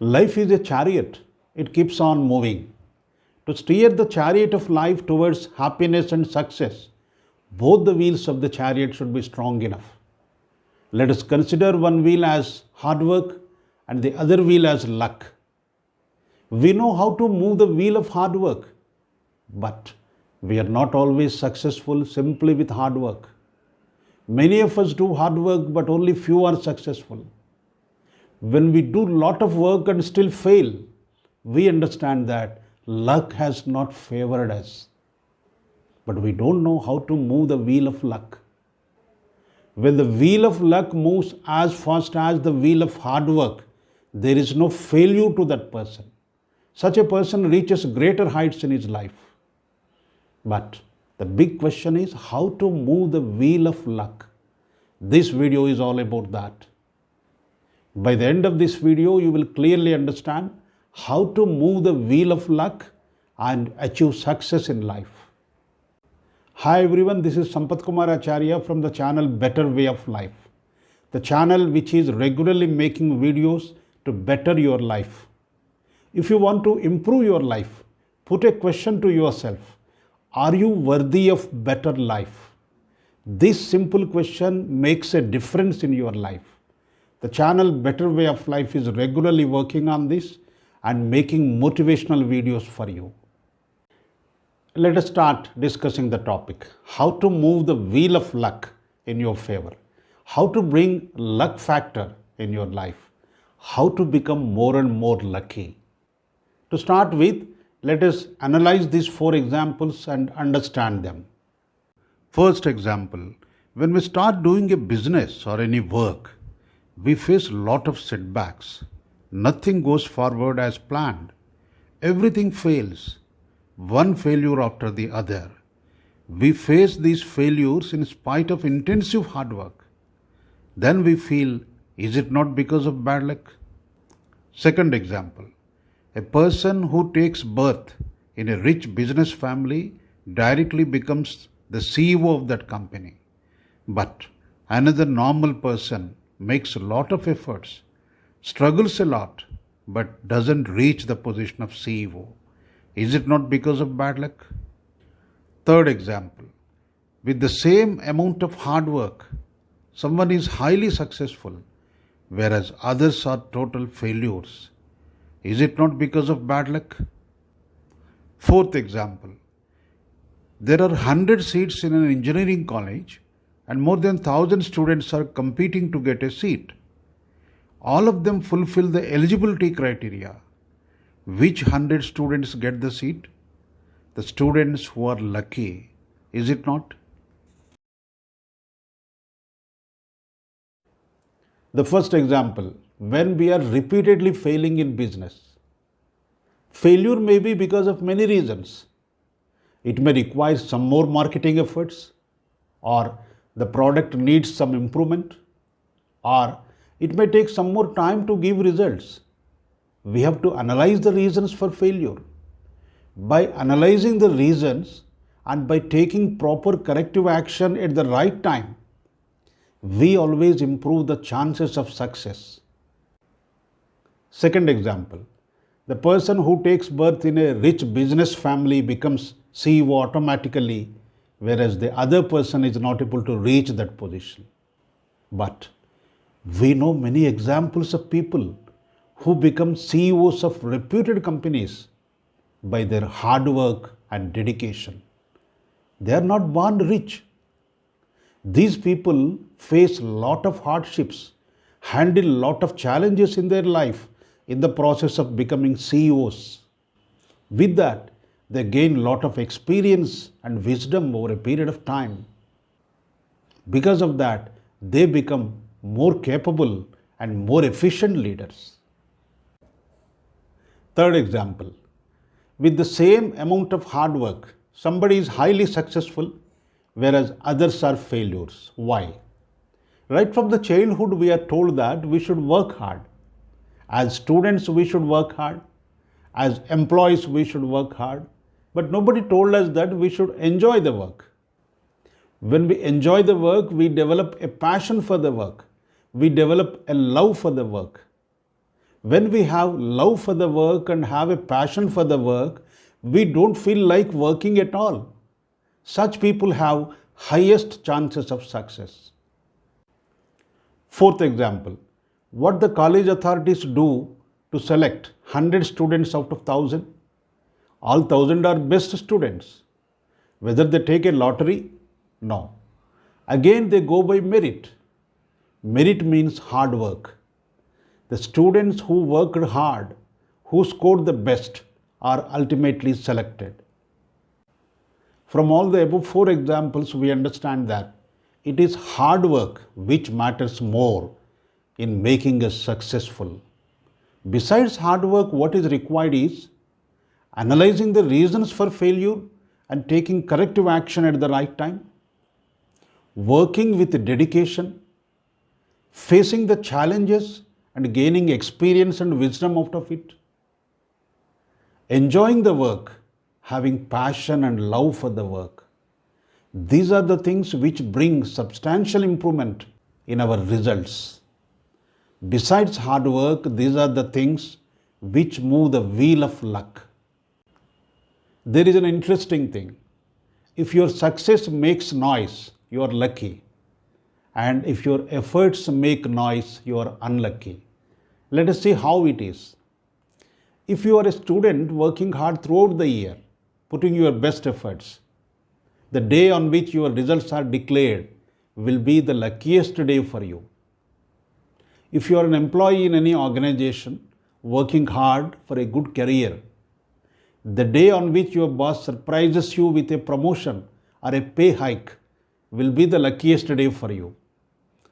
Life is a chariot, it keeps on moving. To steer the chariot of life towards happiness and success, both the wheels of the chariot should be strong enough. Let us consider one wheel as hard work and the other wheel as luck. We know how to move the wheel of hard work, but we are not always successful simply with hard work. Many of us do hard work, but only few are successful. When we do lot of work and still fail, we understand that luck has not favored us. But we don't know how to move the wheel of luck. When the wheel of luck moves as fast as the wheel of hard work, there is no failure to that person. Such a person reaches greater heights in his life. But the big question is how to move the wheel of luck. This video is all about that. By the end of this video, you will clearly understand how to move the wheel of luck and achieve success in life. Hi everyone, this is Sampath Kumara Charya from the channel Better Way of Life. The channel which is regularly making videos to better your life. If you want to improve your life, put a question to yourself. Are you worthy of better life? This simple question makes a difference in your life. The channel Better Way of Life is regularly working on this and making motivational videos for you. Let us start discussing the topic. How to move the wheel of luck in your favor. How to bring luck factor in your life. How to become more and more lucky. To start with, let us analyze these 4 examples and understand them. First example, when we start doing a business or any work, we face a lot of setbacks. Nothing goes forward as planned. Everything fails. One failure after the other. We face these failures in spite of intensive hard work. Then we feel, is it not because of bad luck? Second example, a person who takes birth in a rich business family directly becomes the CEO of that company. But another normal person makes a lot of efforts, struggles a lot, but doesn't reach the position of CEO. Is it not because of bad luck? Third example, with the same amount of hard work, someone is highly successful, whereas others are total failures. Is it not because of bad luck? Fourth example, there are 100 seats in an engineering college and more than 1,000 students are competing to get a seat. All of them fulfill the eligibility criteria. Which 100 students get the seat? The students who are lucky, is it not? The first example, when we are repeatedly failing in business. Failure may be because of many reasons. It may require some more marketing efforts, or the product needs some improvement, or it may take some more time to give results. We have to analyze the reasons for failure. By analyzing the reasons and by taking proper corrective action at the right time, we always improve the chances of success. Second example, the person who takes birth in a rich business family becomes CEO automatically, whereas the other person is not able to reach that position. But we know many examples of people who become CEOs of reputed companies by their hard work and dedication. They are not born rich. These people face a lot of hardships, handle a lot of challenges in their life in the process of becoming CEOs. With that, they gain a lot of experience and wisdom over a period of time. Because of that, they become more capable and more efficient leaders. Third example, with the same amount of hard work, somebody is highly successful, whereas others are failures. Why? Right from the childhood, we are told that we should work hard. As students, we should work hard. As employees, we should work hard. But nobody told us that we should enjoy the work. When we enjoy the work, we develop a passion for the work. We develop a love for the work. When we have love for the work and have a passion for the work, we don't feel like working at all. Such people have highest chances of success. Fourth example, what the college authorities do to select 100 students out of 1000. All 1000 are best students. Whether they take a lottery? No. Again, they go by merit. Merit means hard work. The students who worked hard, who scored the best, are ultimately selected. From all the above four examples, we understand that it is hard work which matters more in making us successful. Besides hard work, what is required is analyzing the reasons for failure and taking corrective action at the right time, working with dedication, facing the challenges and gaining experience and wisdom out of it, enjoying the work, having passion and love for the work. These are the things which bring substantial improvement in our results. Besides hard work, these are the things which move the wheel of luck. There is an interesting thing. If your success makes noise, you are lucky. And if your efforts make noise, you are unlucky. Let us see how it is. If you are a student working hard throughout the year, putting your best efforts, the day on which your results are declared will be the luckiest day for you. If you are an employee in any organization working hard for a good career, the day on which your boss surprises you with a promotion or a pay hike will be the luckiest day for you.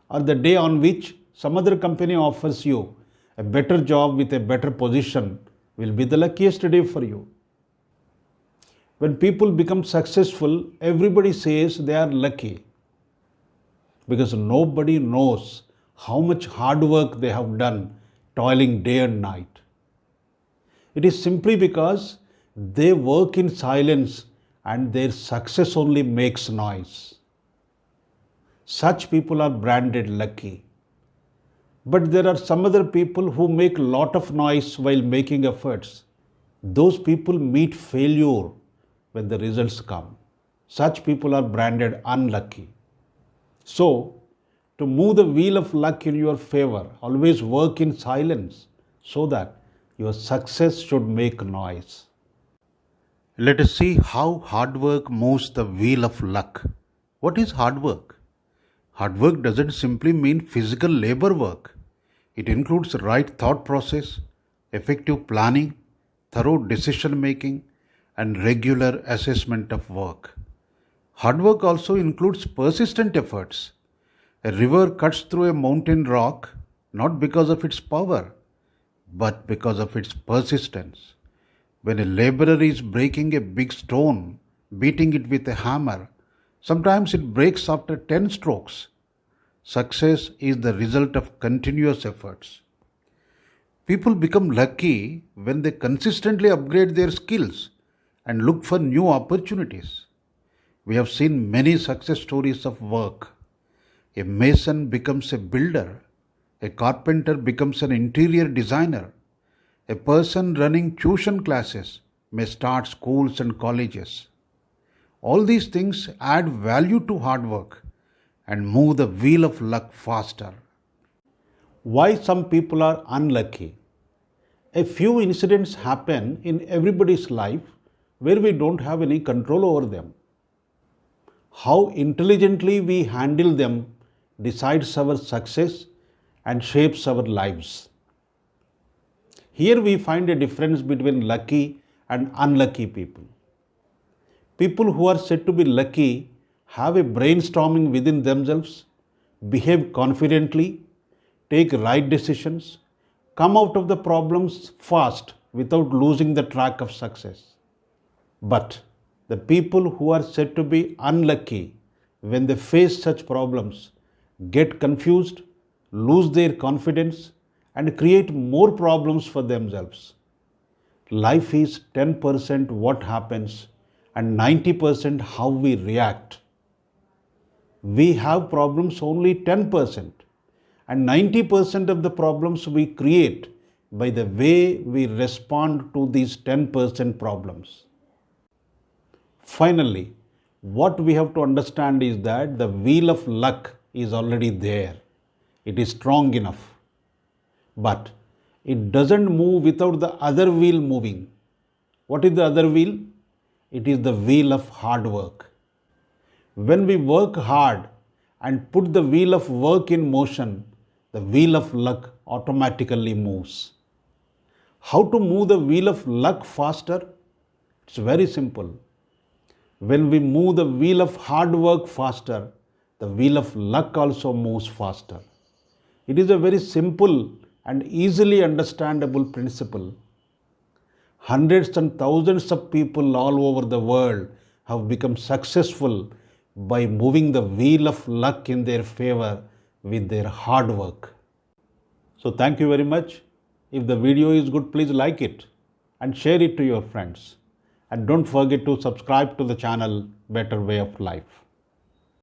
Or the day on which some other company offers you a better job with a better position will be the luckiest day for you. When people become successful, everybody says they are lucky because nobody knows how much hard work they have done toiling day and night. It is simply because they work in silence and their success only makes noise. Such people are branded lucky. But there are some other people who make a lot of noise while making efforts. Those people meet failure when the results come. Such people are branded unlucky. So, to move the wheel of luck in your favor, always work in silence so that your success should make noise. Let us see how hard work moves the wheel of luck. What is hard work? Hard work doesn't simply mean physical labor work. It includes right thought process, effective planning, thorough decision making, and regular assessment of work. Hard work also includes persistent efforts. A river cuts through a mountain rock not because of its power, but because of its persistence. When a laborer is breaking a big stone, beating it with a hammer, sometimes it breaks after 10 strokes. Success is the result of continuous efforts. People become lucky when they consistently upgrade their skills and look for new opportunities. We have seen many success stories of work. A mason becomes a builder. A carpenter becomes an interior designer. A person running tuition classes may start schools and colleges. All these things add value to hard work and move the wheel of luck faster. Why some people are unlucky? A few incidents happen in everybody's life where we don't have any control over them. How intelligently we handle them decides our success and shapes our lives. Here we find a difference between lucky and unlucky people. People who are said to be lucky have a brainstorming within themselves, behave confidently, take right decisions, come out of the problems fast without losing the track of success. But the people who are said to be unlucky, when they face such problems, get confused, lose their confidence, and create more problems for themselves. Life is 10% what happens and 90% how we react. We have problems only 10%, and 90% of the problems we create by the way we respond to these 10% problems. Finally, what we have to understand is that the wheel of luck is already there. It is strong enough. But it doesn't move without the other wheel moving. What is the other wheel? It is the wheel of hard work. When we work hard and put the wheel of work in motion, the wheel of luck automatically moves. How to move the wheel of luck faster? It's very simple. When we move the wheel of hard work faster, the wheel of luck also moves faster. It is a very simple and easily understandable principle. Hundreds and thousands of people all over the world have become successful by moving the wheel of luck in their favor with their hard work. So thank you very much. If the video is good, please like it and share it to your friends. And don't forget to subscribe to the channel Better Way of Life.